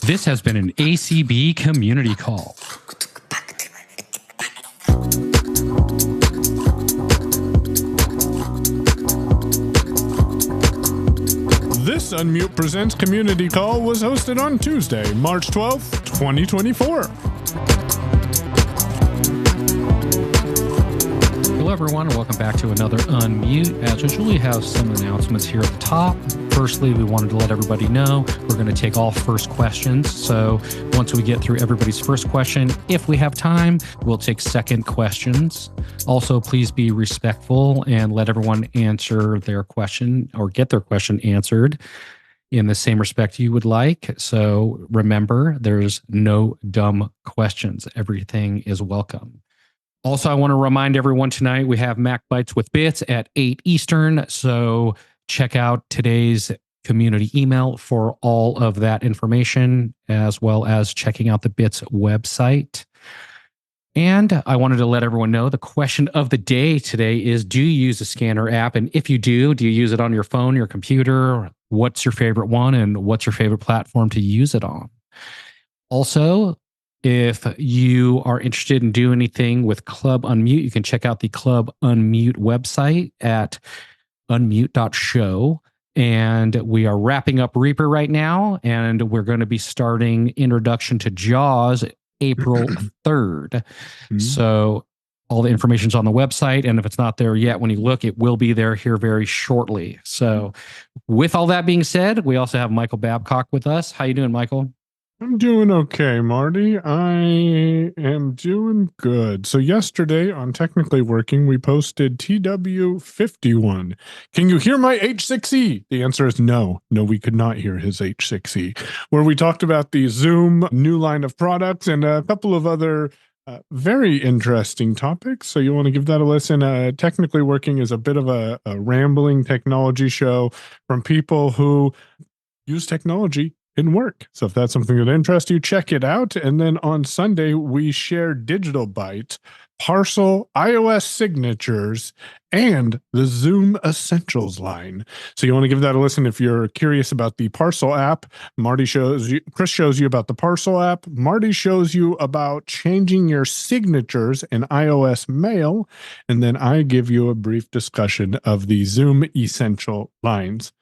This has been an ACB community call. This Unmute Presents community call was hosted on Tuesday, March 12th, 2024. Hello, everyone, and welcome back to another Unmute. As usual, we have some announcements here at the top. Firstly, we wanted to let everybody know we're going to take all first questions. So once we get through everybody's first question, if we have time, we'll take second questions. Also, please be respectful and let everyone answer their question or get their question answered in the same respect you would like. So remember, there's no dumb questions. Everything is welcome. Also, I want to remind everyone tonight we have MacBytes with Bits at 8 Eastern. So check out today's community email for all of that information, as well as checking out the Bits website. And I wanted to let everyone know the question of the day today is, do you use a scanner app? And if you do you use it on your phone, your computer? What's your favorite one? And what's your favorite platform to use it on? Also, if you are interested in doing anything with Club Unmute, you can check out the Club Unmute website at unmute.show. And we are wrapping up Reaper right now, and we're going to be starting Introduction to JAWS April 3rd. So all the information's on the website, and if it's not there yet, when you look, it will be there here very shortly. So with all that being said, we also have Michael Babcock with us. How you doing, Michael? I'm doing okay, Marty. I am doing good. So yesterday on Technically Working, we posted TW51. Can you hear my H6E? The answer is no. No, we could not hear his H6E. Where we talked about the Zoom new line of products and a couple of other very interesting topics. So you want to give that a listen. Technically Working is a bit of a rambling technology show from people who use technology in work. So if that's something that interests you, check it out. And then on Sunday, we share Digital Byte, Parcel, iOS signatures, and the Zoom Essentials line. So you want to give that a listen if you're curious about the Parcel app. Chris shows you about the Parcel app. Marty shows you about changing your signatures in iOS Mail. And then I give you a brief discussion of the Zoom Essential lines.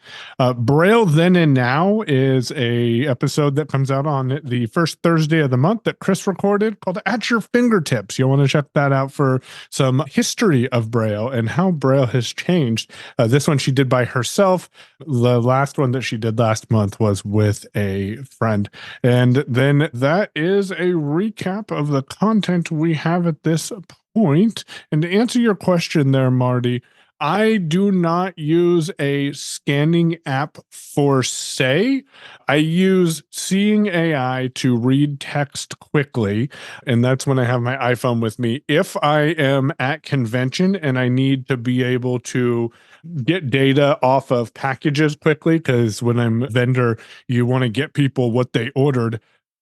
Braille Then and Now is a episode that comes out on the first Thursday of the month that Chris recorded called At Your Fingertips. You'll want to check that out for some history of Braille and how Braille has changed. This one she did by herself. The last one that she did last month was with a friend. And then that is a recap of the content we have at this point. And to answer your question there, Marty, I do not use a scanning app for say. I use Seeing AI to read text quickly, and that's when I have my iPhone with me. If I am at convention and I need to be able to get data off of packages quickly, because when I'm a vendor, you want to get people what they ordered,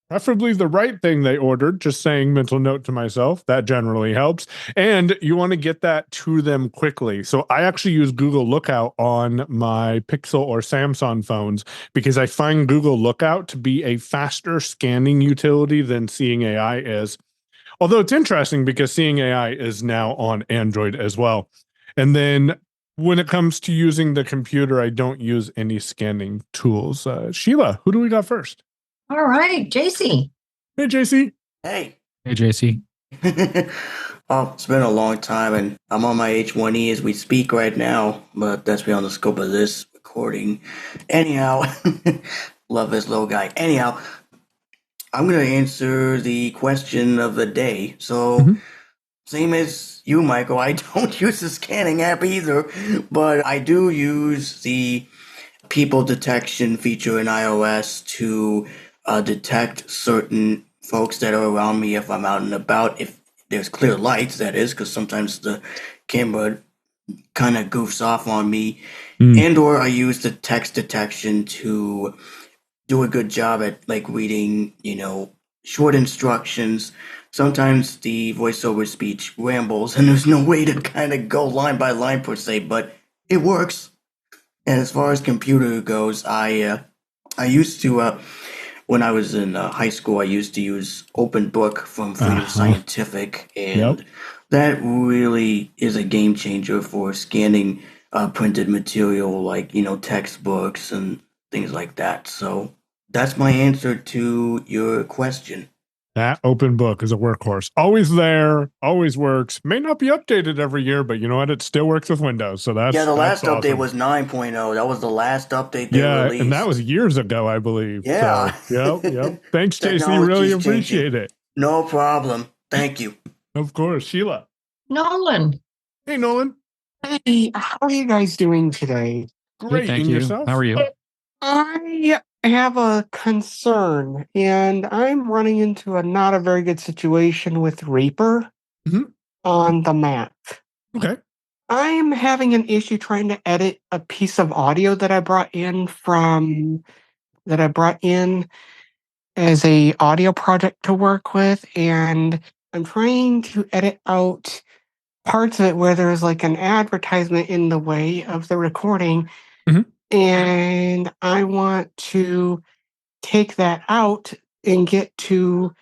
preferably the right thing they ordered, just saying mental note to myself. That generally helps. And you want to get that to them quickly. So I actually use Google Lookout on my Pixel or Samsung phones because I find Google Lookout to be a faster scanning utility than Seeing AI is. Although it's interesting because Seeing AI is now on Android as well. And then when it comes to using the computer, I don't use any scanning tools. Sheila, who do we got first? All right, JC. Hey, JC. Hey. Hey, JC. Oh, it's been a long time, and I'm on my H1E as we speak right now, but that's beyond the scope of this recording. Anyhow, love this little guy. Anyhow, I'm going to answer the question of the day. So, same as you, Michael, I don't use the scanning app either, but I do use the people detection feature in iOS to detect certain folks that are around me if I'm out and about, if there's clear lights, that is, because sometimes the camera kind of goofs off on me. And or I use the text detection to do a good job at like reading, short instructions. Sometimes the voiceover speech rambles and there's no way to kind of go line by line per se, but it works. And as far as computer goes, I used to when I was in high school, I used to use Open Book from Freedom Scientific, and that really is a game changer for scanning printed material like, textbooks and things like that. So that's my answer to your question. That Open Book is a workhorse. Always there, always works. May not be updated every year, but you know what? It still works with Windows. So that's the last awesome. update was 9.0. That was the last update they released. And that was years ago, I believe. Yeah. So, yep. Thanks, JC. Really appreciate it. No problem. Thank you. Of course. Sheila. Nolan. Hey, Nolan. Hey, how are you guys doing today? Great. Thank and you. Yourself? How are you? I have a concern, and I'm running into a not a very good situation with Reaper on the Mac. Okay. I'm having an issue trying to edit a piece of audio that I brought in as a audio project to work with, and I'm trying to edit out parts of it where there's like an advertisement in the way of the recording, and I want to take that out and get to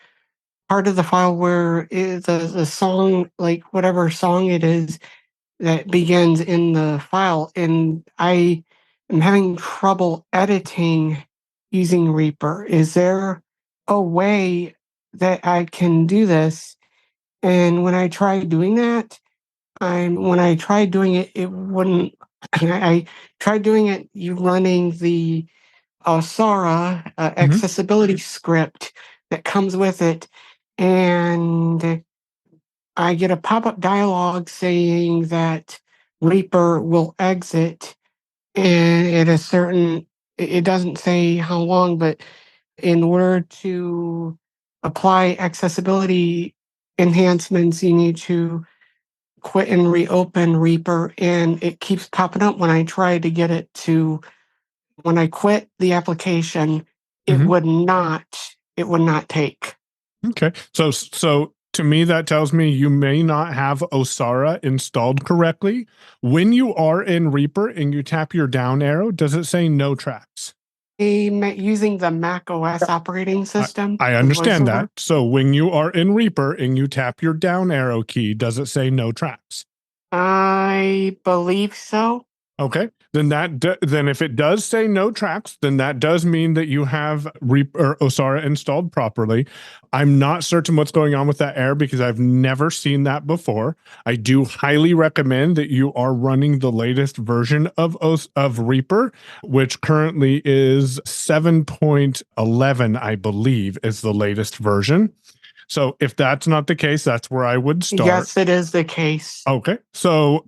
part of the file where the song, like whatever song it is that begins in the file, and I am having trouble editing using Reaper. Is there a way that I can do this? And when I tried doing that, it wouldn't. I tried doing it. You running the Sara accessibility script that comes with it, and I get a pop-up dialog saying that Reaper will exit, and at a certain, it doesn't say how long, but in order to apply accessibility enhancements, you need to quit and reopen Reaper, and it keeps popping up when I try to get it to, when I quit the application, it would not take. Okay. So to me, that tells me you may not have Osara installed correctly. When you are in Reaper and you tap your down arrow, does it say no tracks? I'm using the Mac OS operating system. I understand that. So when you are in Reaper and you tap your down arrow key, does it say no tracks? I believe so. Okay, then then if it does say no tracks, then that does mean that you have Osara installed properly. I'm not certain what's going on with that error because I've never seen that before. I do highly recommend that you are running the latest version of Reaper, which currently is 7.11, I believe, is the latest version. So if that's not the case, that's where I would start. Yes, it is the case. Okay. So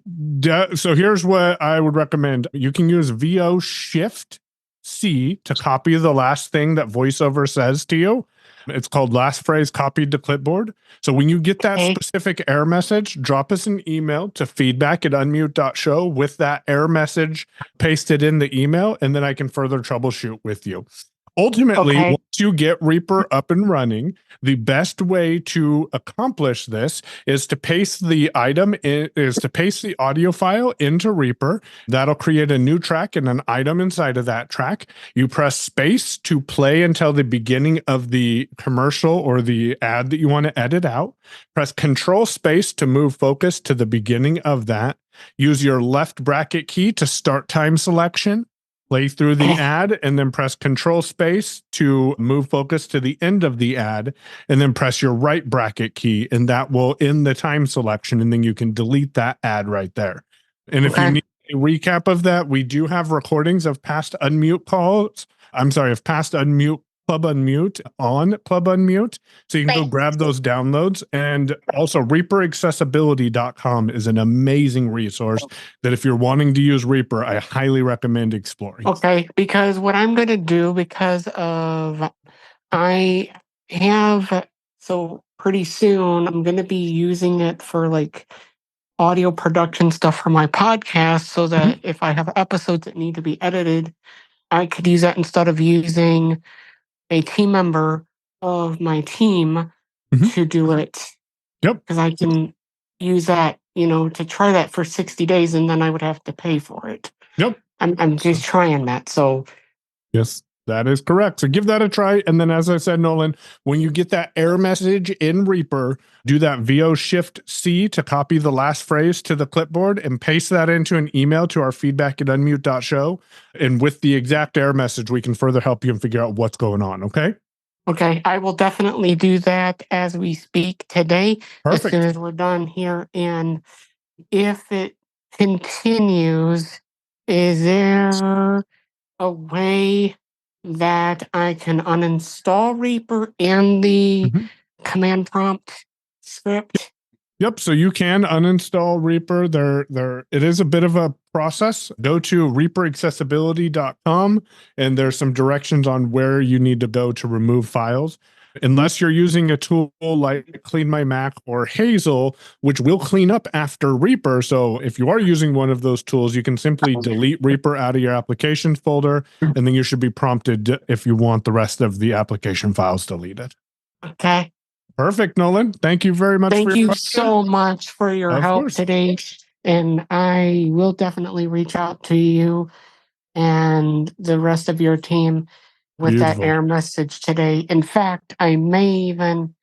here's what I would recommend. You can use VO Shift C to copy the last thing that VoiceOver says to you. It's called last phrase copied to clipboard. So when you get that specific error message, drop us an email to feedback@unmute.show with that error message pasted in the email, and then I can further troubleshoot with you. Ultimately, once you get Reaper up and running, the best way to accomplish this is to paste the audio file into Reaper. That'll create a new track and an item inside of that track. You press space to play until the beginning of the commercial or the ad that you want to edit out. Press Control Space to move focus to the beginning of that. Use your left bracket key to start time selection. Play through the ad and then press Control Space to move focus to the end of the ad, and then press your right bracket key, and that will end the time selection, and then you can delete that ad right there. And if you need a recap of that, we do have recordings of past unmute calls. I'm sorry, of past unmute Club Unmute on Club Unmute. So you can go grab those downloads. And also ReaperAccessibility.com is an amazing resource that if you're wanting to use Reaper, I highly recommend exploring. Okay, because what I'm going to do, because of so pretty soon I'm going to be using it for like audio production stuff for my podcast, so that if I have episodes that need to be edited, I could use that instead of using a team member of my team to do it. Yep. Because I can use that, to try that for 60 days, and then I would have to pay for it. Yep. I'm just trying that. So yes, That is correct. So give that a try. And then, as I said, Nolan, when you get that error message in Reaper, do that VO Shift C to copy the last phrase to the clipboard and paste that into an email to our feedback@unmute.show. And with the exact error message, we can further help you and figure out what's going on. Okay. Okay, I will definitely do that as we speak today, as soon Perfect. as we're done here. And if it continues, is there a way that I can uninstall Reaper and the Mhm. command prompt script? Yep. So you can uninstall Reaper. It is a bit of a process. Go to reaperaccessibility.com and there's some directions on where you need to go to remove files. Unless you're using a tool like Clean My Mac or Hazel, which will clean up after Reaper. So if you are using one of those tools, you can simply delete Reaper out of your applications folder, and then you should be prompted if you want the rest of the application files deleted. Okay. Perfect, Nolan. Thank you very much for Thank your you question. so much for your Of help course. today. And I will definitely reach out to you and the rest of your team with Beautiful. that error message today. In fact, I may even,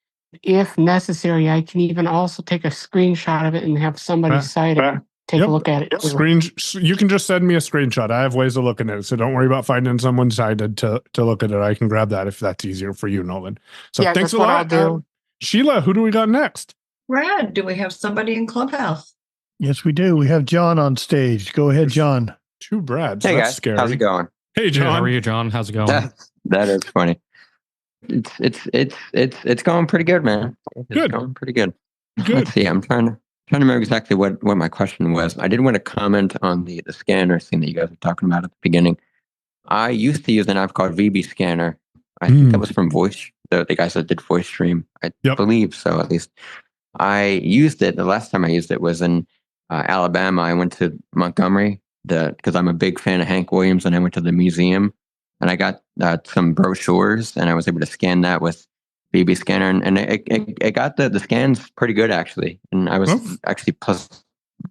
if necessary, I can even also take a screenshot of it and have somebody cite it. Take Yep. a look at it. Too. You can just send me a screenshot. I have ways of looking at it, so don't worry about finding someone cited to look at it. I can grab that if that's easier for you, Nolan. So Yeah, thanks that's a what lot. I'll do. Sheila, who do we got next? Brad, do we have somebody in Clubhouse? Yes, we do. We have John on stage. Go ahead, John. Two Brads. Hey That's guys, scary. how's it going? Hey, Good. John. How are you, John? How's it going? That is funny. It's going pretty good, man. It's Good. going pretty good. Good. Let's see. I'm trying to remember exactly what my question was. I did want to comment on the scanner thing that you guys were talking about at the beginning. I used to use an app called VB Scanner. I think that was from Voice. The guys that did Voice Stream. I believe so, at least. I used it. The last time I used it was in Alabama. I went to Montgomery because I'm a big fan of Hank Williams, and I went to the museum and I got some brochures, and I was able to scan that with VB Scanner, and it got the scans pretty good actually, and I was actually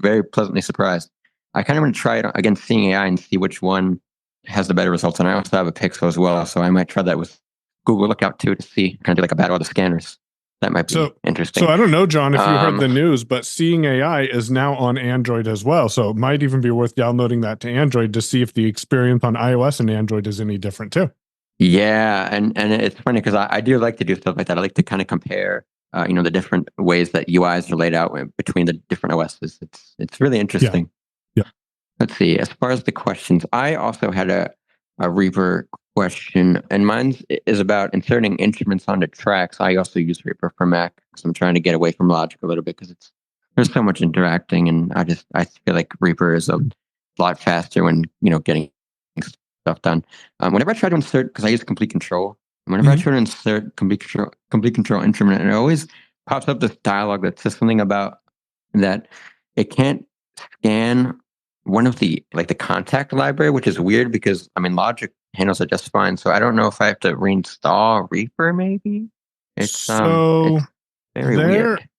very pleasantly surprised. I kind of want to try it against Seeing AI and see which one has the better results, and I also have a Pixel as well, so I might try that with Google Lookout too to see, kind of do like a battle of the scanners. That might be interesting. So I don't know, John, if you heard the news, but Seeing AI is now on Android as well. So it might even be worth downloading that to Android to see if the experience on iOS and Android is any different too. Yeah, and it's funny because I do like to do stuff like that. I like to kind of compare, the different ways that UIs are laid out between the different OSs. It's really interesting. Yeah. Let's see. As far as the questions, I also had a Reaper question, and mine is about inserting instruments onto tracks. I also use Reaper for Mac because I'm trying to get away from Logic a little bit because there's so much interacting, and I feel like Reaper is a lot faster when getting stuff done. Whenever I try to insert, because I use Complete Control, and whenever I try to insert Complete Control instrument, it always pops up this dialog that says something about that it can't scan one of the contact library, which is weird because Logic handles it just fine. So I don't know if I have to reinstall Reaper. Maybe it's very weird.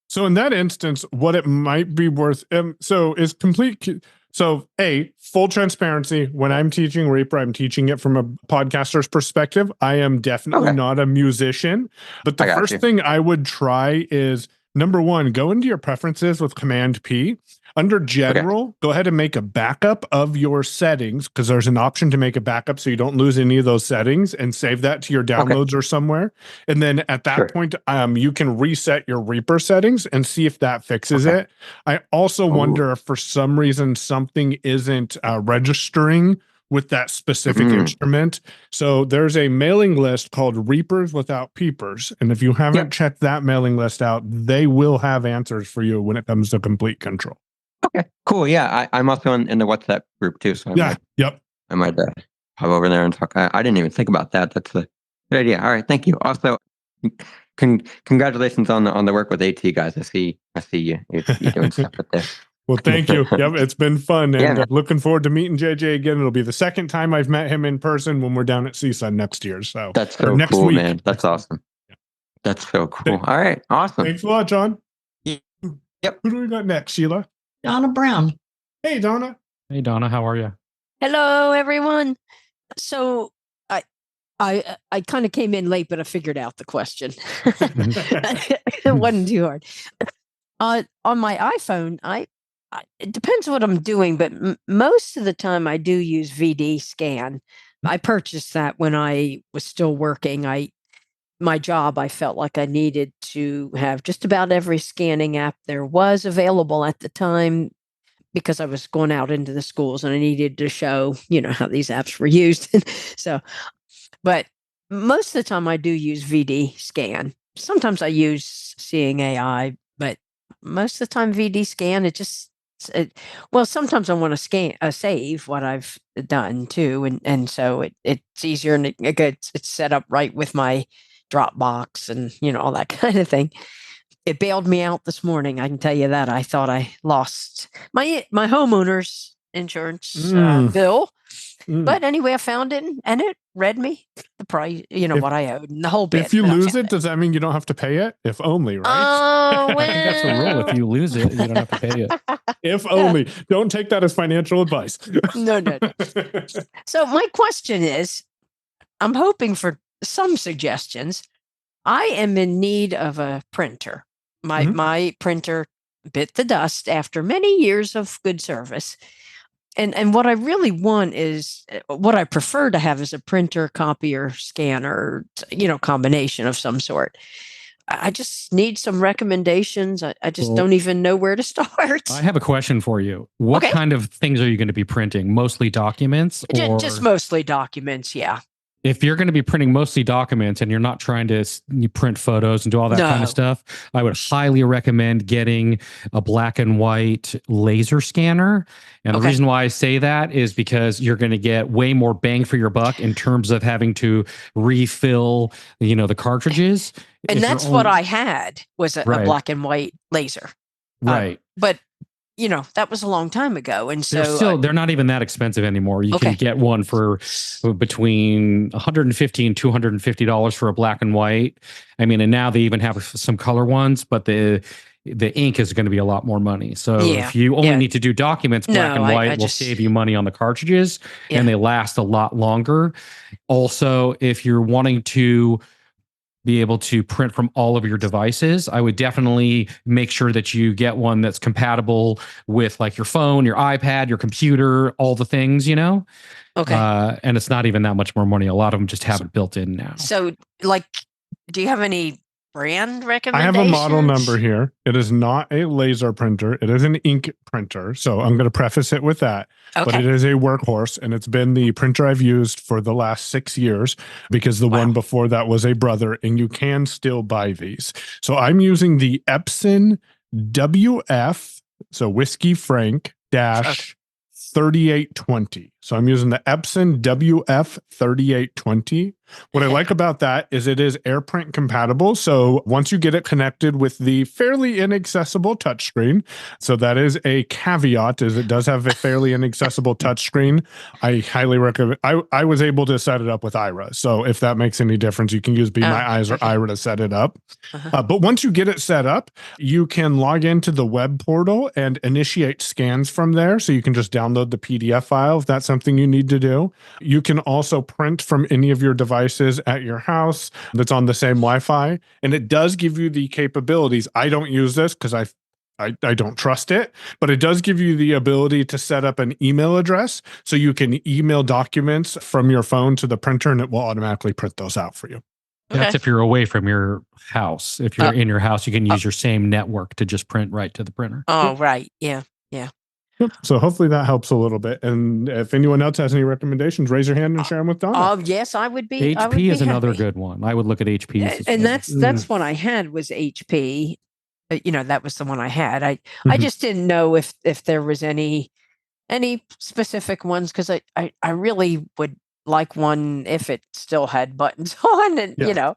So in that instance, what it might be worth. So full transparency. When I'm teaching Reaper, I'm teaching it from a podcaster's perspective. I am definitely not a musician, but the first thing I would try is, number one, go into your preferences with Command P. Under General, go ahead and make a backup of your settings, because there's an option to make a backup so you don't lose any of those settings, and save that to your downloads or somewhere. And then at that point, you can reset your Reaper settings and see if that fixes it. I also wonder if for some reason something isn't registering with that specific instrument. So there's a mailing list called Reapers Without Peepers. And if you haven't checked that mailing list out, they will have answers for you when it comes to Complete Control. Okay, cool. Yeah, I'm also in the WhatsApp group too. So I might hop over there and talk. I didn't even think about that. That's a good idea. All right, thank you. Also, congratulations on the work with AT guys. I see you doing stuff with this. Well, thank you. Yep, it's been fun, and looking forward to meeting JJ again. It'll be the second time I've met him in person when we're down at CSUN next year. So that's so next cool, week. Man. That's awesome. That's so cool. All right, awesome. Thanks a lot, John. Yep. Who do we got next, Sheila? Donna Brown. Hey, Donna. Hey, Donna. How are you? Hello, everyone. So I kind of came in late, but I figured out the question. It wasn't too hard. On my iPhone, it depends what I'm doing, but most of the time I do use VD Scan. I purchased that when I was still working. My job, I felt like I needed to have just about every scanning app there was available at the time because I was going out into the schools and I needed to show, how these apps were used. So, but most of the time I do use VD Scan. Sometimes I use Seeing AI, but most of the time VD Scan, well, sometimes I want to save what I've done too, and so it's easier and it's set up right with my Dropbox and all that kind of thing. It bailed me out this morning. I can tell you that. I thought I lost my homeowner's insurance bill, but anyway, I found it and it read me the price, what I owed and the whole bit. If you lose it, does that mean you don't have to pay it? If only, right? Oh, well. I think that's the rule. If you lose it, you don't have to pay it. If only. Don't take that as financial advice. No. So my question is, I'm hoping for some suggestions. I am in need of a printer. My printer bit the dust after many years of good service. And what I really want is what I prefer to have is a printer, copier, scanner, combination of some sort. I just need some recommendations. I just don't even know where to start. I have a question for you. What kind of things are you going to be printing? Mostly documents? Or Just mostly documents, yeah. If you're going to be printing mostly documents and you're not trying to print photos and do all that kind of stuff, I would highly recommend getting a black and white laser scanner. And the reason why I say that is because you're going to get way more bang for your buck in terms of having to refill, the cartridges. And that's what I had was a black and white laser. Right. But that was a long time ago. And so they're not even that expensive anymore. You can get one for between $150 and $250 for a black and white. I mean, and now they even have some color ones, but the ink is going to be a lot more money. So if you only need to do documents, black and white will save you money on the cartridges and they last a lot longer. Also, if you're wanting to be able to print from all of your devices, I would definitely make sure that you get one that's compatible with like your phone, your iPad, your computer, all the things, and it's not even that much more money. A lot of them just have it built in now. So do you have any brand recommendations? I have a model number here. It is not a laser printer. It is an ink printer. So I'm going to preface it with that. But it is a workhorse, and it's been the printer I've used for the last 6 years because the one before that was a Brother, and you can still buy these. So I'm using the Epson WF, so Whiskey Frank dash 3820. So I'm using the Epson WF 3820. What I like about that is it is AirPrint compatible. So once you get it connected with the fairly inaccessible touchscreen, so that is a caveat, is it does have a fairly inaccessible touchscreen. I highly recommend. I was able to set it up with Ira. So if that makes any difference, you can use Be My Eyes or Ira to set it up. But once you get it set up, you can log into the web portal and initiate scans from there. So you can just download the PDF file if that's something you need to do. You can also print from any of your devices at your house that's on the same Wi-Fi, and it does give you the capabilities. I don't use this because I don't trust it, but it does give you the ability to set up an email address so you can email documents from your phone to the printer and it will automatically print those out for you. That's if you're away from your house. If you're in your house, you can use your same network to just print right to the printer. Oh, right. Yeah. So hopefully that helps a little bit. And if anyone else has any recommendations, raise your hand and share them with Donna. Oh, yes, I would be. HP is another good one. I would look at HP. And that's what I had was HP. That was the one I had. I just didn't know if there was any specific ones because I really would like one if it still had buttons on and So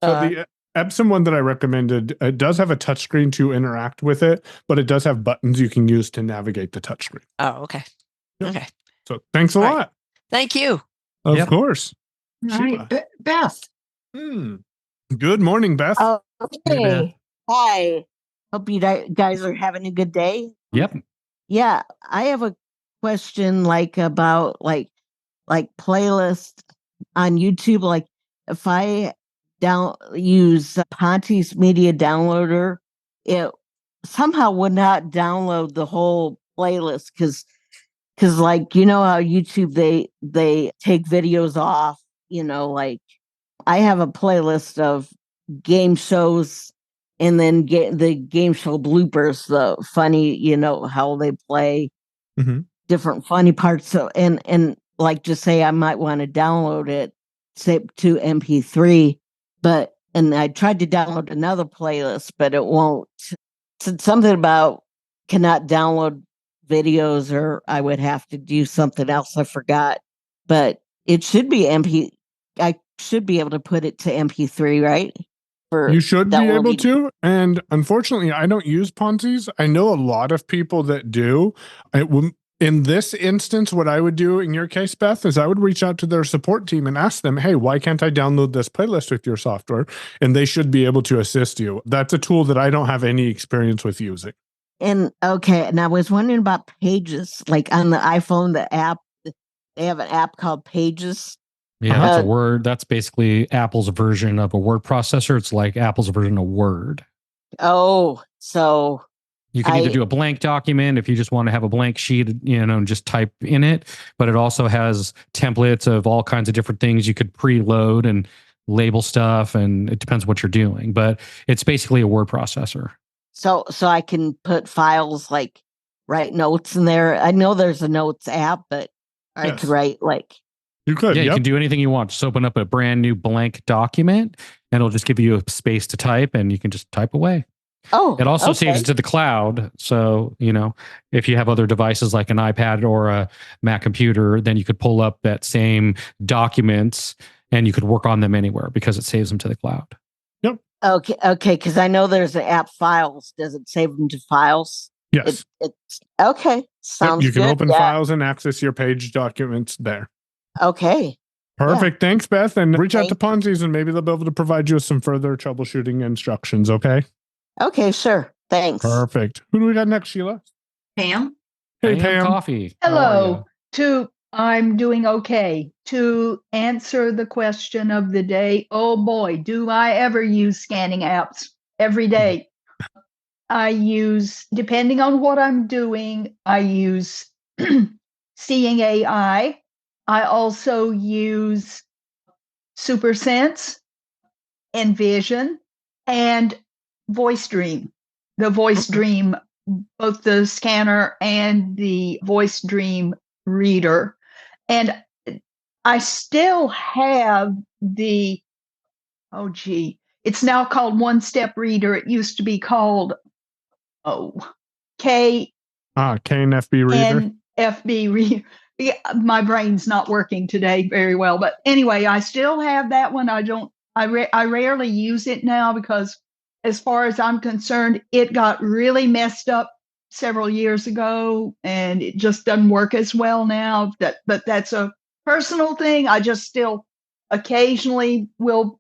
the Epson one that I recommended, it does have a touchscreen to interact with it, but it does have buttons you can use to navigate the touchscreen. Oh, okay. Okay. So thanks a lot. Thank you. Of course. All right, Beth. Good morning, Beth. Okay. Hi. Hope you guys are having a good day. Yep. Yeah, I have a question like about like playlists on YouTube. Like if I use Ponte's media downloader, it somehow would not download the whole playlist because like you know how YouTube they take videos off, you know, like I have a playlist of game shows and then get the game show bloopers, the funny, you know, how they play different funny parts. So and like just say I might want to download it, say to MP3, and I tried to download another playlist, but it won't. It's something about cannot download videos, or I would have to do something else. I forgot, but it should be I should be able to put it to MP3, right? You should be able to. And unfortunately, I don't use Ponzi's. I know a lot of people that do. In this instance, what I would do in your case, Beth, is I would reach out to their support team and ask them, hey, why can't I download this playlist with your software? And they should be able to assist you. That's a tool that I don't have any experience with using. And okay, and I was wondering about Pages, like on the iPhone, the app, they have an app called Pages. Yeah, that's a Word. That's basically Apple's version of a word processor. It's like Apple's version of Word. Oh, so you can either do a blank document if you just want to have a blank sheet, you know, and just type in it. But it also has templates of all kinds of different things you could preload and label stuff, and it depends what you're doing. But it's basically a word processor. So I can put files, like write notes in there. I know there's a notes app, but I could write like. You could. Yeah, you can do anything you want. Just open up a brand new blank document and it'll just give you a space to type and you can just type away. Oh, it also saves it to the cloud. So, you know, if you have other devices like an iPad or a Mac computer, then you could pull up that same documents and you could work on them anywhere because it saves them to the cloud. Yep. Okay. Because I know there's an app Files. Does it save them to Files? Yes. It's okay. Sounds You can good. open files and access your page documents there. Okay. Perfect. Yeah. Thanks, Beth. And reach out to Ponzi's and maybe they'll be able to provide you with some further troubleshooting instructions. Okay. Okay, sure. Thanks. Perfect. Who do we got next, Sheila? Pam. Hey, Pam. Coffee. Hello. I'm doing okay. To answer the question of the day, oh boy, do I ever use scanning apps every day. I use, depending on what I'm doing, I use Seeing AI. I also use SuperSense, Envision, and Voice Dream. The Voice Dream, both the scanner and the Voice Dream reader. And I still have the, it's now called One Step Reader. It used to be called, KNFB Reader. FB Reader. Yeah, my brain's not working today very well, but anyway, I still have that one. I rarely use it now because as far as I'm concerned, it got really messed up several years ago and it just doesn't work as well now. But that's a personal thing. I just still occasionally will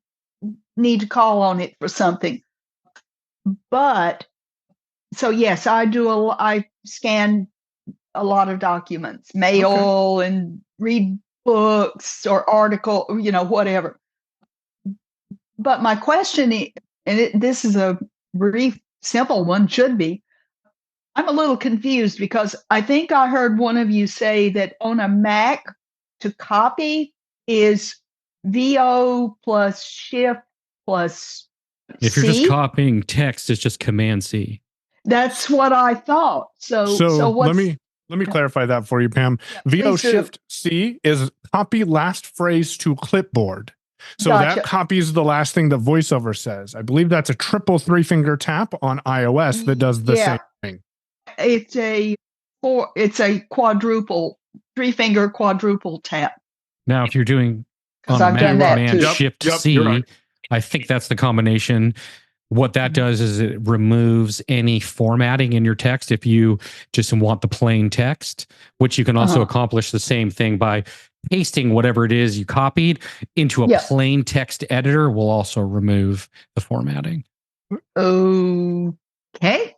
need to call on it for something. But so yes, I scan a lot of documents, mail and read books or article, whatever. But my question is, this is a brief, simple one, should be, I'm a little confused because I think I heard one of you say that on a Mac to copy is VO plus Shift plus If you're just copying text, it's just Command C. That's what I thought. So let me clarify that for you, Pam. Yeah, VO Shift C is copy last phrase to clipboard. So that copies the last thing the voiceover says. I believe that's a triple 3-finger tap on iOS that does the same thing. It's a quadruple 3-finger quadruple tap. Now, if you're doing on a Mac, Command Shift C, right. I think that's the combination. What that does is it removes any formatting in your text if you just want the plain text, which you can also accomplish the same thing by pasting whatever it is you copied into a plain text editor will also remove the formatting. Okay.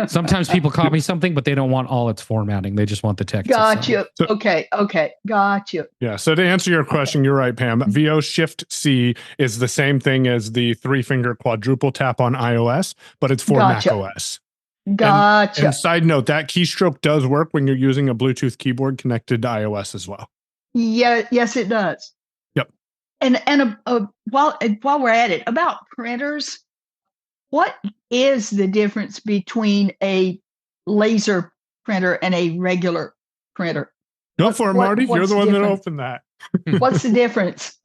Sometimes people copy something, but they don't want all its formatting. They just want the text. Gotcha. Okay. Gotcha. Yeah. So to answer your question, you're right, Pam. VO Shift C is the same thing as the 3-finger quadruple tap on iOS, but it's for Gotcha. Mac OS. Gotcha. And side note, that keystroke does work when you're using a Bluetooth keyboard connected to iOS as well. Yeah. Yes, it does. Yep. And while we're at it, about printers, what is the difference between a laser printer and a regular printer? Go for it, Marty. You're the one that opened that. What's the difference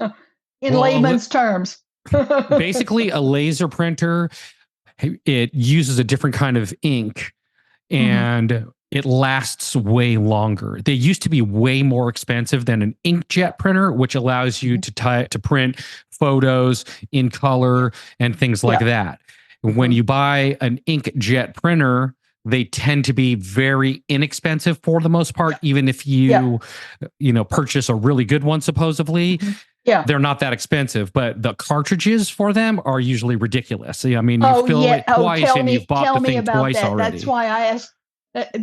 in layman's terms? Basically, a laser printer, it uses a different kind of ink and it lasts way longer. They used to be way more expensive than an inkjet printer, which allows you to print photos in color and things like that. When you buy an inkjet printer, they tend to be very inexpensive for the most part, even if you purchase a really good one, supposedly. They're not that expensive, but the cartridges for them are usually ridiculous. I mean, you fill it twice and you've bought the thing twice already. That's why I asked,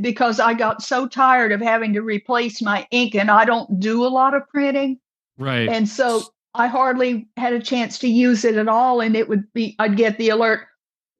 because I got so tired of having to replace my ink, and I don't do a lot of printing. Right. And so I hardly had a chance to use it at all. And I'd get the alert,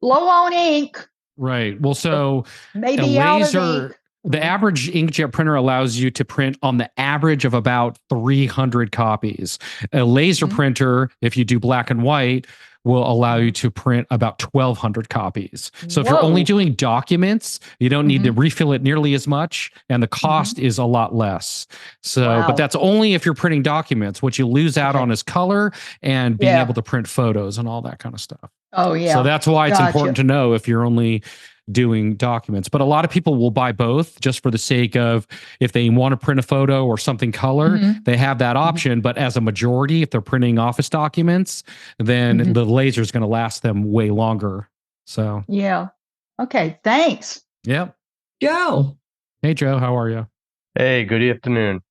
low on ink. Right. Well, so maybe the average inkjet printer allows you to print on the average of about 300 copies. A laser printer, if you do black and white, will allow you to print about 1,200 copies. So if you're only doing documents, you don't need to refill it nearly as much, and the cost is a lot less. So, but that's only if you're printing documents. What you lose out on is color and being able to print photos and all that kind of stuff. Oh, yeah. So that's why it's important to know if you're only doing documents. But a lot of people will buy both just for the sake of, if they want to print a photo or something color, they have that option. But as a majority, if they're printing office documents, then the laser is going to last them way longer. So yeah. Okay. Thanks. Yep. Joe. Hey, Joe. How are you? Hey, good afternoon.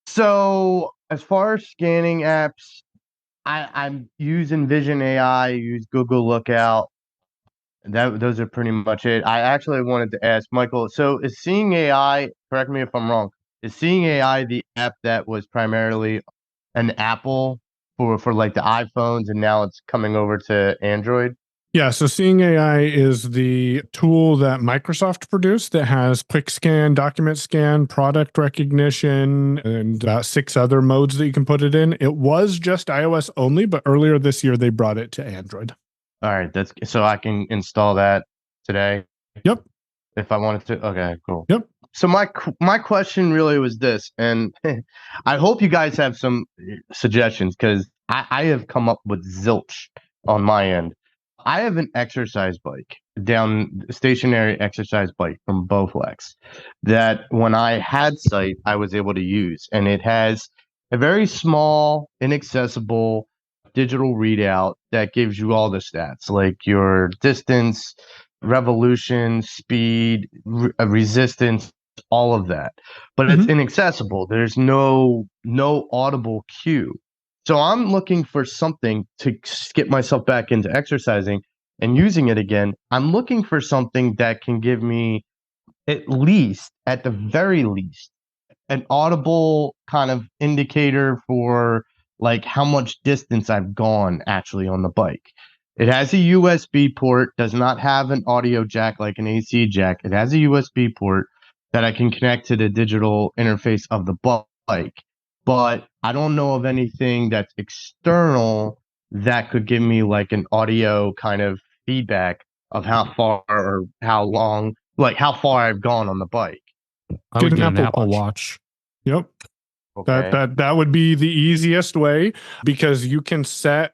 So as far as scanning apps, I'm using Vision AI, use Google Lookout. Those are pretty much it. I actually wanted to ask Michael, so is Seeing AI, correct me if I'm wrong, is Seeing AI the app that was primarily an Apple for like the iPhones, and now it's coming over to Android? Yeah, so Seeing AI is the tool that Microsoft produced that has quick scan, document scan, product recognition, and 6 other modes that you can put it in. It was just iOS only, but earlier this year they brought it to Android. All right, that's so I can install that today. Yep. If I wanted to. Okay, cool. Yep. So my question really was this, and I hope you guys have some suggestions, because I have come up with zilch on my end. I have an exercise bike, stationary exercise bike from Bowflex, that when I had sight, I was able to use. And it has a very small, inaccessible digital readout that gives you all the stats, like your distance, revolution, speed, resistance, all of that. But it's inaccessible. There's no audible cue. So I'm looking for something to get myself back into exercising and using it again. I'm looking for something that can give me, at the very least, an audible kind of indicator for like how much distance I've gone actually on the bike. It has a USB port, does not have an audio jack like an AC jack. It has a USB port that I can connect to the digital interface of the bike. But I don't know of anything that's external that could give me like an audio kind of feedback of how far or how long, like how far I've gone on the bike. I would get an Apple Watch. Yep. Okay. That would be the easiest way, because you can set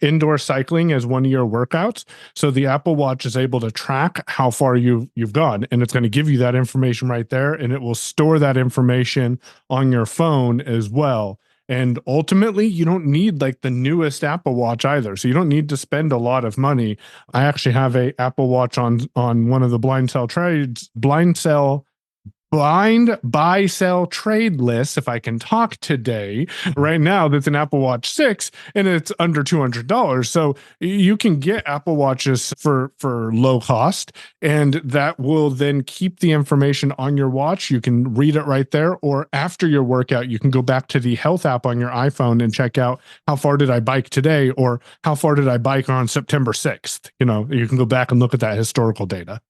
indoor cycling as one of your workouts. So the Apple Watch is able to track how far you've gone, and it's going to give you that information right there, and it will store that information on your phone as well. And ultimately, you don't need like the newest Apple Watch either. So you don't need to spend a lot of money. I actually have a Apple Watch on one of the blind cell blind buy, sell, trade list, if I can talk today, right now, that's an Apple Watch 6 and it's under $200. So you can get Apple Watches for low cost, and that will then keep the information on your watch. You can read it right there, or after your workout, you can go back to the health app on your iPhone and check out how far did I bike today, or how far did I bike on September 6th. You can go back and look at that historical data.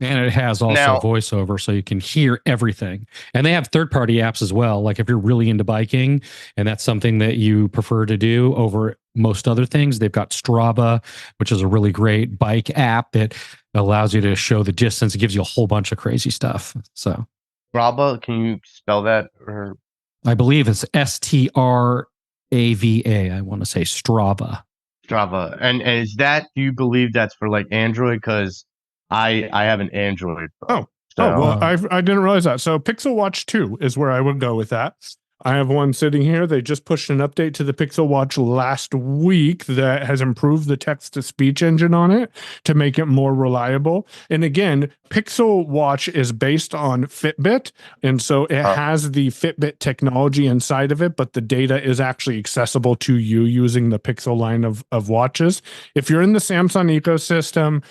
And it has also Now- voiceover, so you can hear everything. And they have third-party apps as well. Like if you're really into biking and that's something that you prefer to do over most other things, they've got Strava, which is a really great bike app that allows you to show the distance. It gives you a whole bunch of crazy stuff. So Strava, can you spell that? Or I believe it's Strava. I want to say Strava. Strava. And is that, do you believe that's for like Android? Because I have an Android. Oh, So- well, I didn't realize that. So Pixel Watch 2 is where I would go with that. I have one sitting here. They just pushed an update to the Pixel Watch last week that has improved the text-to-speech engine on it to make it more reliable. And again, Pixel Watch is based on Fitbit, and so it has the Fitbit technology inside of it, but the data is actually accessible to you using the Pixel line of watches. If you're in the Samsung ecosystem,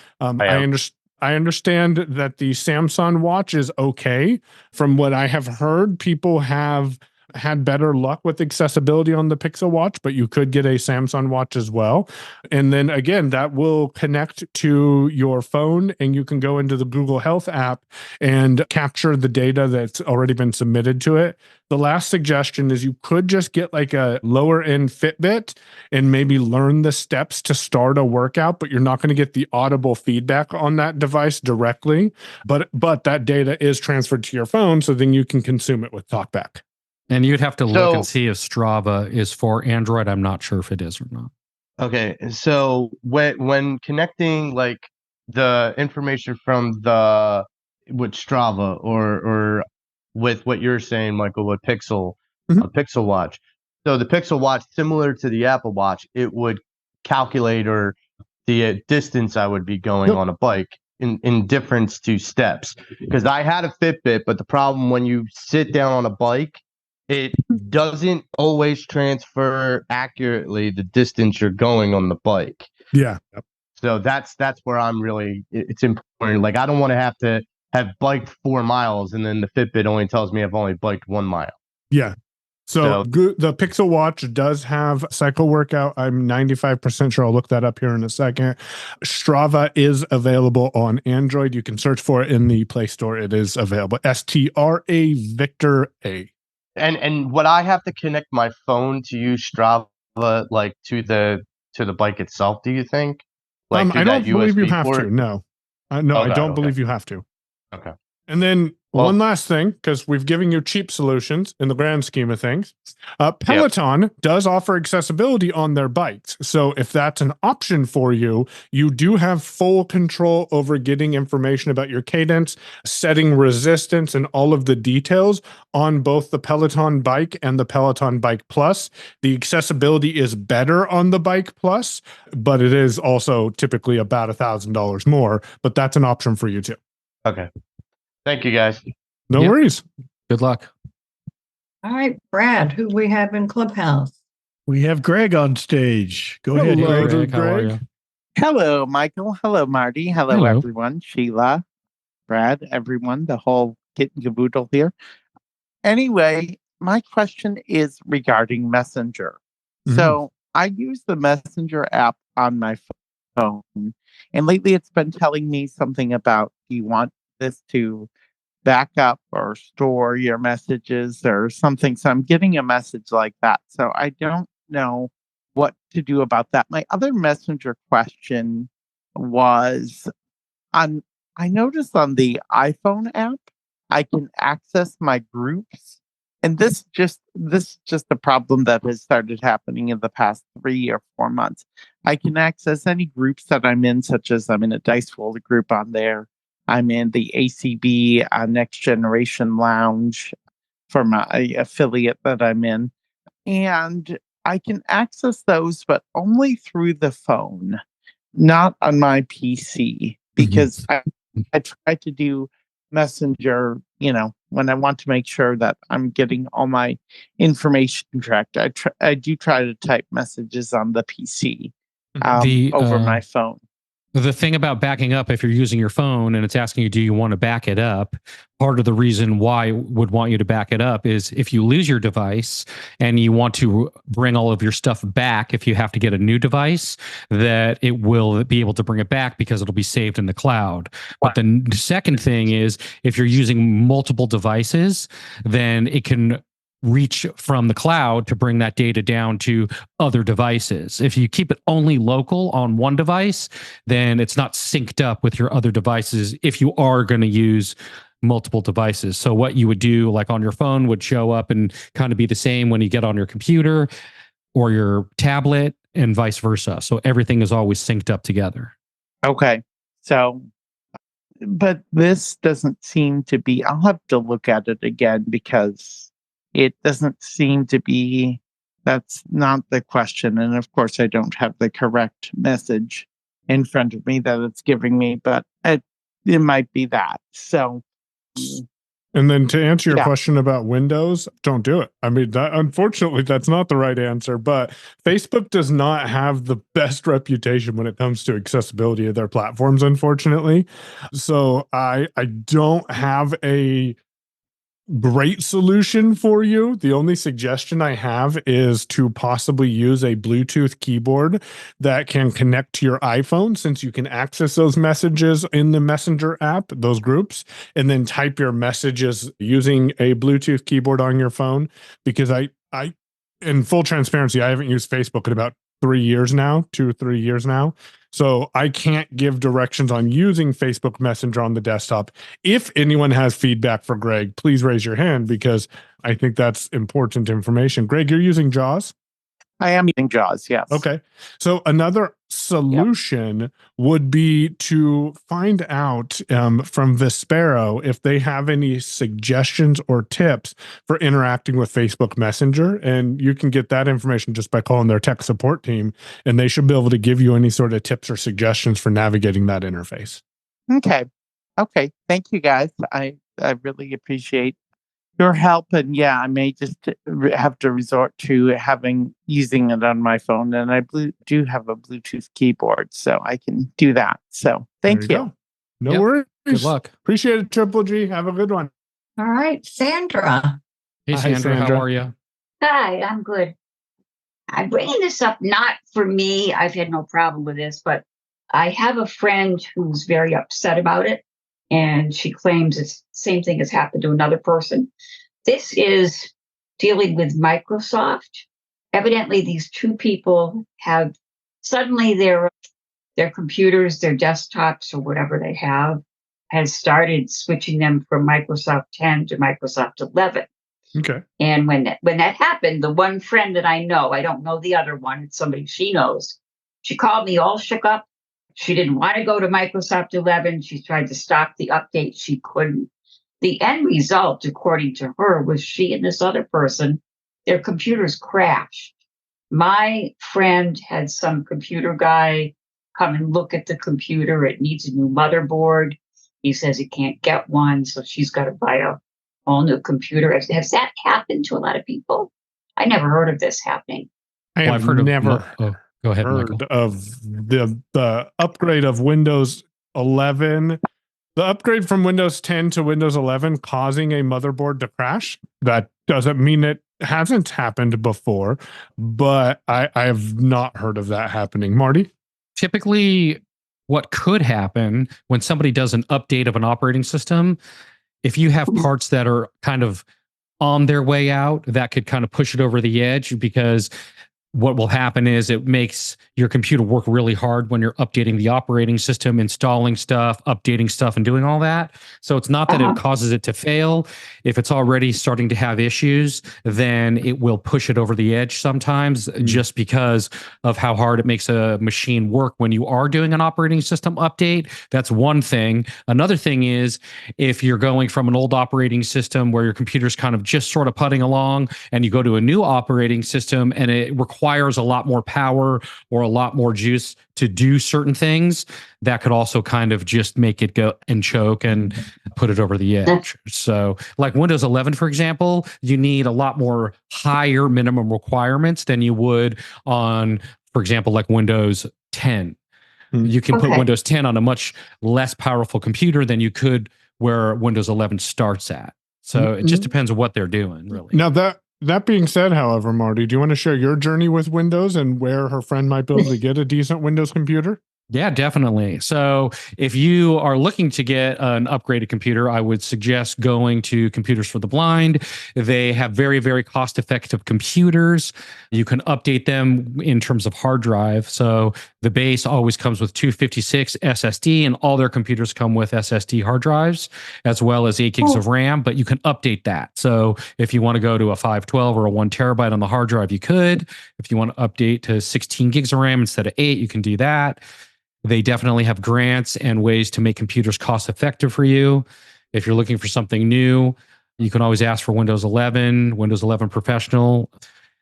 I understand that the Samsung watch is okay. From what I have heard, people have had better luck with accessibility on the Pixel Watch, but you could get a Samsung watch as well. And then again, that will connect to your phone, and you can go into the Google Health app and capture the data that's already been submitted to it. The last suggestion is you could just get like a lower end Fitbit and maybe learn the steps to start a workout, but you're not going to get the audible feedback on that device directly. But that data is transferred to your phone, so then you can consume it with TalkBack. And you'd have to look and see if Strava is for Android. I'm not sure if it is or not. Okay, so when connecting like the information from with Strava or with what you're saying, Michael, with Pixel, Mhm. a Pixel Watch. So the Pixel Watch, similar to the Apple Watch, it would calculate or the distance I would be going on a bike in difference to steps. Because I had a Fitbit, but the problem when you sit down on a bike, it doesn't always transfer accurately the distance you're going on the bike. Yeah. So that's where I'm really, it's important. Like I don't want to have biked 4 miles and then the Fitbit only tells me I've only biked 1 mile. Yeah. So the Pixel Watch does have cycle workout. I'm 95% sure. I'll look that up here in a second. Strava is available on Android. You can search for it in the Play Store. It is available. STRA Victor A. And would I have to connect my phone to use Strava like to the bike itself, do you think? Like I don't believe you USB have port? to. No. No, I Okay, don't okay. believe you have to. Okay. And then Well- one last thing, because we've given you cheap solutions in the grand scheme of things. Peloton does offer accessibility on their bikes. So if that's an option for you, you do have full control over getting information about your cadence, setting resistance, and all of the details on both the Peloton Bike and the Peloton Bike Plus. The accessibility is better on the Bike Plus, but it is also typically about $1,000 more. But that's an option for you too. Okay. Thank you, guys. No Yep. worries. Good luck. All right, Brad, who we have in Clubhouse? We have Greg on stage. Go ahead, Hello, Greg. How are you? Hello, Michael. Hello, Marty. Hello, Hello. everyone. Sheila, Brad, everyone, the whole kit and caboodle here. Anyway, my question is regarding Messenger. So I use the Messenger app on my phone, and lately it's been telling me something about, do you want this to back up or store your messages or something? So I'm getting a message like that. So I don't know what to do about that. My other Messenger question was I noticed on the iPhone app, I can access my groups. And this is just a problem that has started happening in the past 3 or 4 months. I can access any groups that I'm in, such as I'm in a Dice Roller group on there. I'm in the ACB Next Generation Lounge for my affiliate that I'm in. And I can access those, but only through the phone, not on my PC, because I tried to do Messenger, when I want to make sure that I'm getting all my information tracked, I do try to type messages on the PC over my phone. The thing about backing up, if you're using your phone and it's asking you, do you want to back it up? Part of the reason why it would want you to back it up is if you lose your device and you want to bring all of your stuff back, if you have to get a new device, that it will be able to bring it back because it'll be saved in the cloud. But the second thing is if you're using multiple devices, then it can reach from the cloud to bring that data down to other devices. If you keep it only local on one device, then it's not synced up with your other devices if you are going to use multiple devices. So what you would do, like on your phone, would show up and kind of be the same when you get on your computer or your tablet and vice versa. So everything is always synced up together. Okay. So, but this doesn't seem to be, I'll have to look at it again because it doesn't seem to be, that's not the question. And of course, I don't have the correct message in front of me that it's giving me, but it might be that. So. And then to answer your question about Windows, don't do it. I mean, unfortunately, that's not the right answer, but Facebook does not have the best reputation when it comes to accessibility of their platforms, unfortunately. So I don't have a great solution for you. The only suggestion I have is to possibly use a Bluetooth keyboard that can connect to your iPhone, since you can access those messages in the Messenger app, those groups, and then type your messages using a Bluetooth keyboard on your phone. Because I in full transparency, I haven't used Facebook in about 3 years now, 2 or 3 years now. So I can't give directions on using Facebook Messenger on the desktop. If anyone has feedback for Greg, please raise your hand, because I think that's important information. Greg, you're using JAWS? I am using JAWS, yes. Okay. So another solution would be to find out from Vispero if they have any suggestions or tips for interacting with Facebook Messenger. And you can get that information just by calling their tech support team, and they should be able to give you any sort of tips or suggestions for navigating that interface. Okay. Okay. Thank you, guys. I really appreciate your help. And yeah, I may just have to resort to using it on my phone. And I do have a Bluetooth keyboard, so I can do that. So thank you. No worries. Good luck. Appreciate it, Triple G. Have a good one. All right, Sandra. Hey, Sandra, how are you? Hi, I'm good. I'm bringing this up not for me. I've had no problem with this, but I have a friend who's very upset about it. And she claims it's the same thing has happened to another person. This is dealing with Microsoft. Evidently, these two people have suddenly their computers, their desktops, or whatever they have, has started switching them from Microsoft 10 to Microsoft 11. Okay. And when that happened, the one friend that I know, I don't know the other one, it's somebody she knows, she called me all shook up. She didn't want to go to Microsoft 11. She tried to stop the update. She couldn't. The end result, according to her, was she and this other person, their computers crashed. My friend had some computer guy come and look at the computer. It needs a new motherboard. He says he can't get one, so she's got to buy a all new computer. Has that happened to a lot of people? I never heard of this happening. I've never Go ahead, heard Michael. of the upgrade of Windows 11, the upgrade from Windows 10 to Windows 11 causing a motherboard to crash. That doesn't mean it hasn't happened before, but I have not heard of that happening. Marty? Typically, what could happen when somebody does an update of an operating system, if you have parts that are kind of on their way out, that could kind of push it over the edge, because what will happen is it makes your computer work really hard when you're updating the operating system, installing stuff, updating stuff, and doing all that. So it's not that it causes it to fail. If it's already starting to have issues, then it will push it over the edge sometimes, just because of how hard it makes a machine work when you are doing an operating system update. That's one thing. Another thing is if you're going from an old operating system where your computer's kind of just sort of putting along, and you go to a new operating system and it requires requires a lot more power or a lot more juice to do certain things, that could also kind of just make it go and choke and put it over the edge. So like Windows 11, for example, you need a lot more higher minimum requirements than you would on, for example, like Windows 10. You can put Windows 10 on a much less powerful computer than you could where Windows 11 starts at. So it just depends on what they're doing, really. Now that being said, however, Marty, do you want to share your journey with Windows and where her friend might be able to get a decent Windows computer? Yeah, definitely. So if you are looking to get an upgraded computer, I would suggest going to Computers for the Blind. They have very, very cost-effective computers. You can update them in terms of hard drive. So the base always comes with 256 SSD, and all their computers come with SSD hard drives, as well as 8 gigs of RAM, but you can update that. So if you want to go to a 512 or a 1 terabyte on the hard drive, you could. If you want to update to 16 gigs of RAM instead of 8, you can do that. They definitely have grants and ways to make computers cost effective for you. If you're looking for something new, you can always ask for Windows 11, Windows 11 Professional.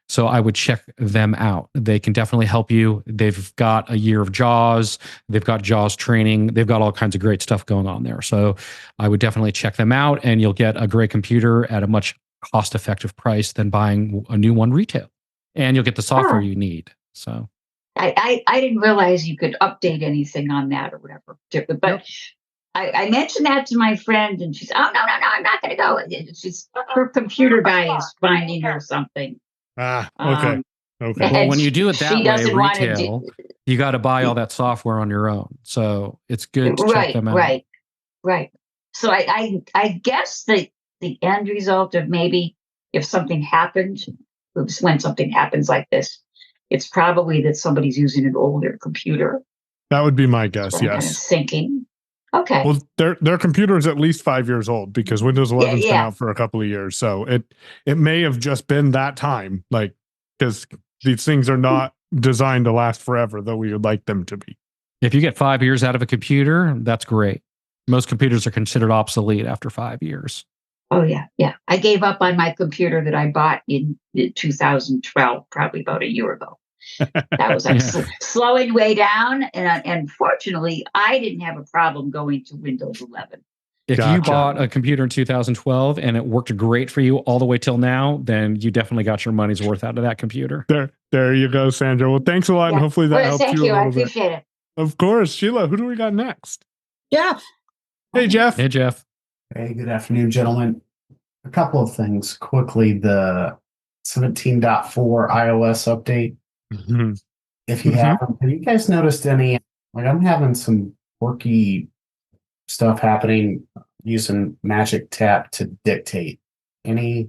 So I would check them out. They can definitely help you. They've got a year of JAWS. They've got JAWS training. They've got all kinds of great stuff going on there. So I would definitely check them out, and you'll get a great computer at a much cost-effective price than buying a new one retail. And you'll get the software you need. So I didn't realize you could update anything on that or whatever. But I mentioned that to my friend, and she's, oh, no, I'm not going to go. She's, her computer guy is finding her something. Okay. Well, when you do it that way, retail, do, you got to buy all that software on your own. So it's good to check them out. Right. So I guess the end result of maybe if something happened, when something happens like this, it's probably that somebody's using an older computer. That would be my guess, yes. Kind of syncing. Okay. Well, their computer is at least 5 years old because Windows 11's been out for a couple of years. So it may have just been that time, like, because these things are not designed to last forever, though we would like them to be. If you get 5 years out of a computer, that's great. Most computers are considered obsolete after 5 years. Oh, yeah. I gave up on my computer that I bought in 2012, probably about a year ago. That was like slowing way down. And fortunately, I didn't have a problem going to Windows 11. If you bought a computer in 2012 and it worked great for you all the way till now, then you definitely got your money's worth out of that computer. There you go, Sandra. Well, thanks a lot, and hopefully that helps you a little bit. I appreciate it. Of course. Sheila, who do we got next? Jeff. Hey, Jeff. Hey, Jeff. Hey, good afternoon, gentlemen. A couple of things quickly. The 17.4 iOS update. If you haven't, have you guys noticed any, like I'm having some quirky stuff happening using Magic Tap to dictate. I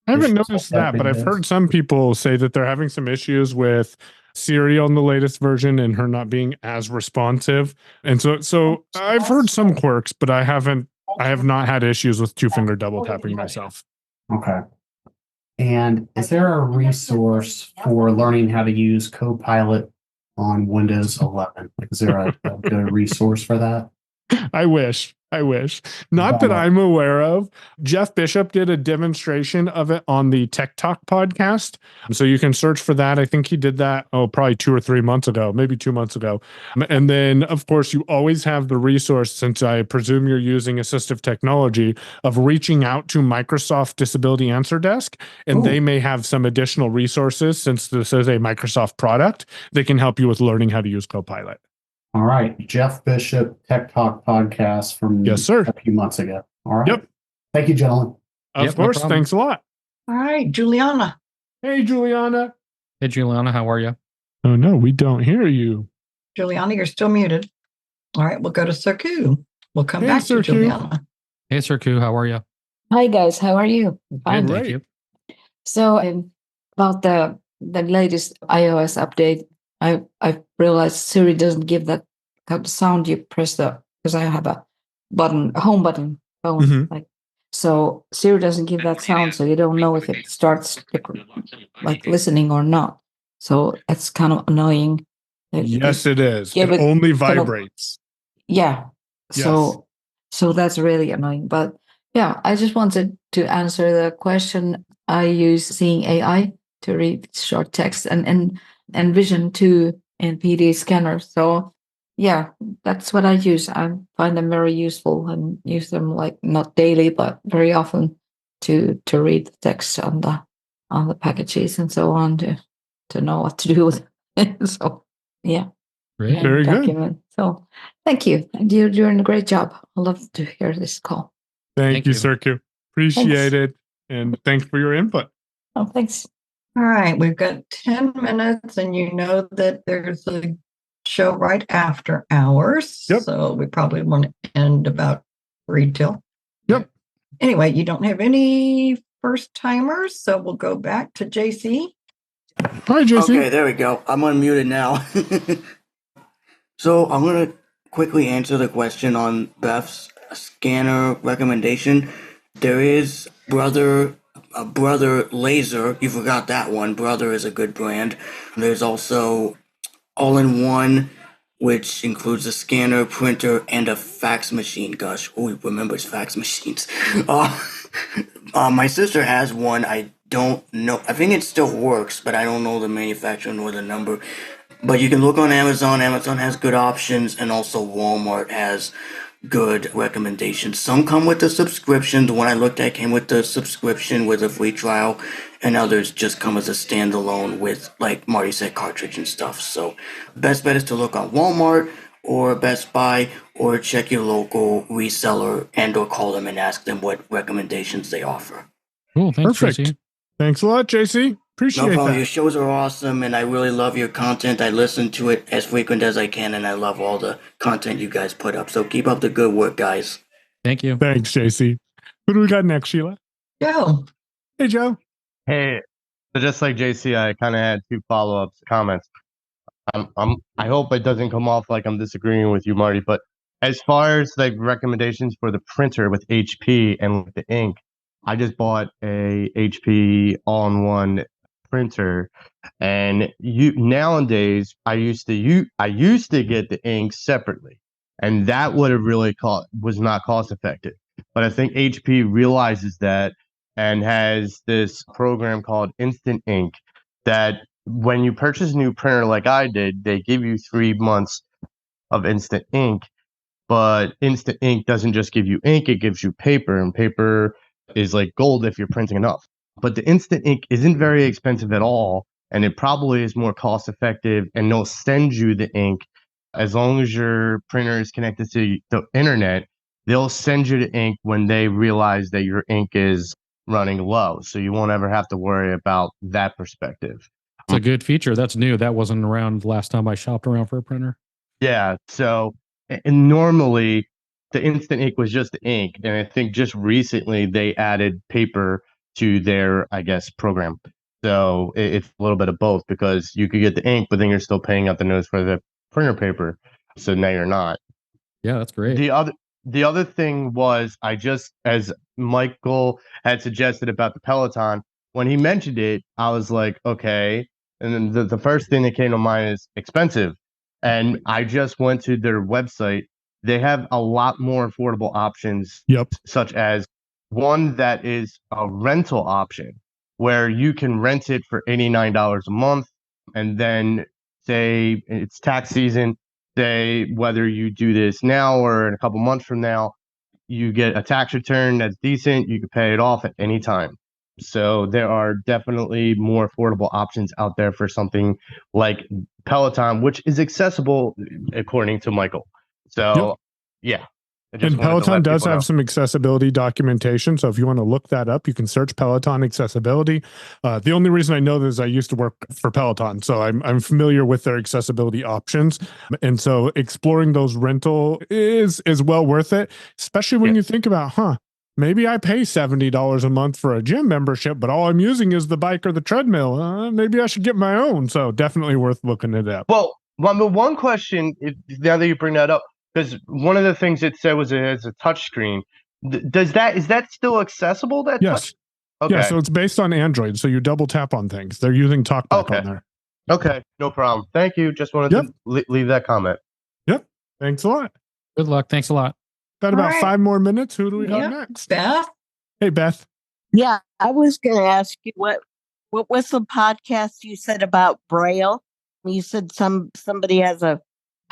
haven't noticed that, but I've heard some people say that they're having some issues with Siri on the latest version and her not being as responsive. And so I've heard some quirks, but I have not had issues with 2-finger double tapping myself. Okay. And is there a resource for learning how to use Copilot on Windows 11? Like, is there a good resource for that? I wish. Not that I'm aware of. Jeff Bishop did a demonstration of it on the Tech Talk podcast. So you can search for that. I think he did that, probably 2 or 3 months ago, maybe 2 months ago. And then, of course, you always have the resource, since I presume you're using assistive technology, of reaching out to Microsoft Disability Answer Desk. And they may have some additional resources, since this is a Microsoft product. They can help you with learning how to use Copilot. All right. Jeff Bishop, Tech Talk podcast from a few months ago. All right. Yep. Thank you, gentlemen. Of course. No, thanks a lot. All right. Juliana. Hey, Juliana. Hey, Juliana. How are you? Oh, no, we don't hear you. Juliana, you're still muted. All right. We'll go to Sir Q. We'll come back to Juliana. Hey, Sir Q. How are you? Hi, guys. How are you? Fine. Thank you. So about the latest iOS update, I realized Siri doesn't give that kind of sound you press because I have a home button phone. So Siri doesn't give that sound, so you don't know if it starts like listening or not. So it's kind of annoying. Yes, it is. It only vibrates. So that's really annoying. But yeah, I just wanted to answer the question. I use Seeing AI read short text, and Vision 2 and PD scanner. So yeah, that's what I use. I find them very useful and use them like not daily, but very often to read the text on the packages and so on to know what to do with it. So yeah. Great. Very document. good. So thank you. And you're doing a great job. I love to hear this call. Thank you, Circu. Appreciate Thanks. it. And thanks for your input. Oh, thanks. All right, we've got 10 minutes, and you know that there's a show right after hours. Yep. So we probably want to end about 3 till. Yep. Anyway, you don't have any first timers, so we'll go back to JC. Hi, JC. Okay, there we go. I'm unmuted now. So I'm going to quickly answer the question on Beth's scanner recommendation. There is Brother Laser. You forgot that one. Brother is a good brand. There's also All-in-One, which includes a scanner, printer, and a fax machine. Gosh, who remembers fax machines? My sister has one. I don't know. I think it still works, but I don't know the manufacturer nor the number. But you can look on Amazon. Amazon has good options, and also Walmart has good recommendations. Some come with a subscription. The one I looked at came with the subscription with a free trial, and others just come as a standalone with, like Marty said, cartridge and stuff. So best bet is to look on Walmart or Best Buy, or check your local reseller and or call them and ask them what recommendations they offer. Cool. Thanks, Perfect. JC. Thanks a lot, JC. Appreciate No problem. that. Your shows are awesome, and I really love your content. I listen to it as frequent as I can, and I love all the content you guys put up. So keep up the good work, guys. Thank you. Thanks, JC. Who do we got next, Sheila? Joe. Hey, Joe. Hey, so just like JC, I kind of had 2 follow-ups comments. I hope it doesn't come off like I'm disagreeing with you, Marty, but as far as like recommendations for the printer with HP and with the ink, I just bought a HP all-in-one printer, and nowadays I used to get the ink separately, and that would have really was not cost effective. But I think HP realizes that and has this program called Instant Ink that when you purchase a new printer like I did, they give you 3 months of Instant Ink. But Instant Ink doesn't just give you ink, it gives you paper, and paper is like gold if you're printing enough. But the Instant Ink isn't very expensive at all, and it probably is more cost effective, and they'll send you the ink as long as your printer is connected to the internet. They'll send you the ink when they realize that your ink is running low, so you won't ever have to worry about that perspective. It's a good feature. That's new. That wasn't around last time I shopped around for a printer. Yeah. So, and normally the Instant Ink was just the ink. And I think just recently they added paper to their, I guess, program. So it's a little bit of both, because you could get the ink, but then you're still paying out the nose for the printer paper. So now you're not. Yeah, that's great. The other thing was, as Michael had suggested about the Peloton, when he mentioned it, I was like, okay. And then the first thing that came to mind is expensive. And I just went to their website. They have a lot more affordable options. Yep. Such as one that is a rental option where you can rent it for $89 a month. And then say it's tax season, say whether you do this now or in a couple months from now, you get a tax return that's decent. You can pay it off at any time. So there are definitely more affordable options out there for something like Peloton, which is accessible according to Michael. So yeah. And Peloton does have some accessibility documentation. So if you want to look that up, you can search Peloton accessibility. The only reason I know this is I used to work for Peloton, so I'm familiar with their accessibility options. And so exploring those rental is well worth it, especially when you think about, maybe I pay $70 a month for a gym membership, but all I'm using is the bike or the treadmill. Maybe I should get my own. So definitely worth looking at that. Well, one question, now that you bring that up, because one of the things it said was it has a touch screen. Is that still accessible? Yes. Okay. Yeah, so it's based on Android. So you double tap on things. They're using TalkBack on there. Okay, no problem. Thank you. Just wanted to leave that comment. Yep. Thanks a lot. Good luck. Thanks a lot. Got about 5 more minutes. Who do we got next? Beth? Hey, Beth. Yeah, I was going to ask you what what was the podcast you said about Braille? You said somebody has a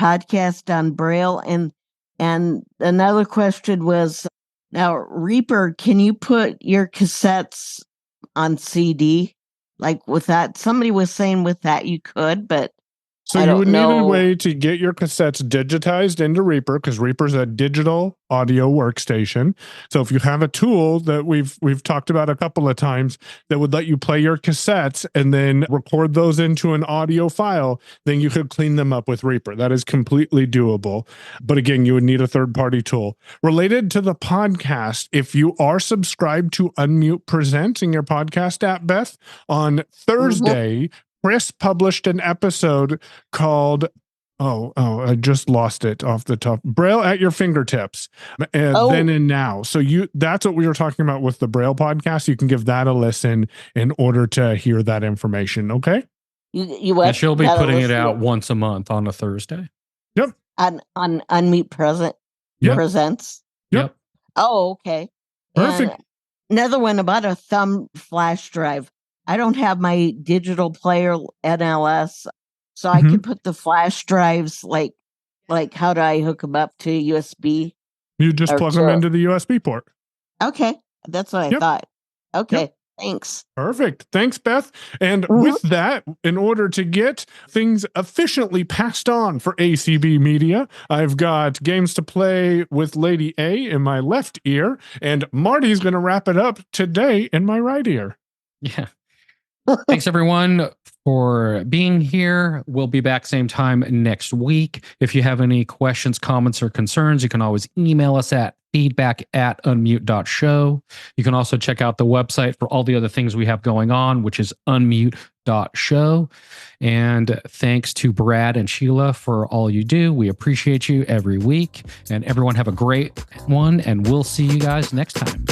podcast on Braille, and another question was, now Reaper, can you put your cassettes on CD? Like with that, somebody was saying with that you could, but So I you don't would need a know. way to get your cassettes digitized into Reaper, because Reaper's a digital audio workstation. So if you have a tool that we've talked about a couple of times that would let you play your cassettes and then record those into an audio file, then you could clean them up with Reaper. That is completely doable. But again, you would need a third-party tool. Related to the podcast, if you are subscribed to Unmute Presents in your podcast app, Beth, on Thursday, Chris published an episode called I just lost it off the top. Braille at your fingertips, then and now. So that's what we were talking about with the Braille podcast. You can give that a listen in order to hear that information. Okay. And she'll be putting it out once a month on a Thursday. Yep. On Unmute Presents. Yep. Oh, okay. Perfect. And another one about a thumb flash drive. I don't have my digital player NLS, so I can put the flash drives like how do I hook them up to USB? You just plug them into the USB port. Okay, that's what I thought. Okay, thanks. Perfect. Thanks, Beth. And with that, in order to get things efficiently passed on for ACB Media, I've got games to play with Lady A in my left ear, and Marty's going to wrap it up today in my right ear. Yeah. Thanks, everyone, for being here. We'll be back same time next week. If you have any questions, comments, or concerns, you can always email us at feedback@unmute.show. You can also check out the website for all the other things we have going on, which is unmute.show. And thanks to Brad and Sheila for all you do. We appreciate you every week. And everyone have a great one, and we'll see you guys next time.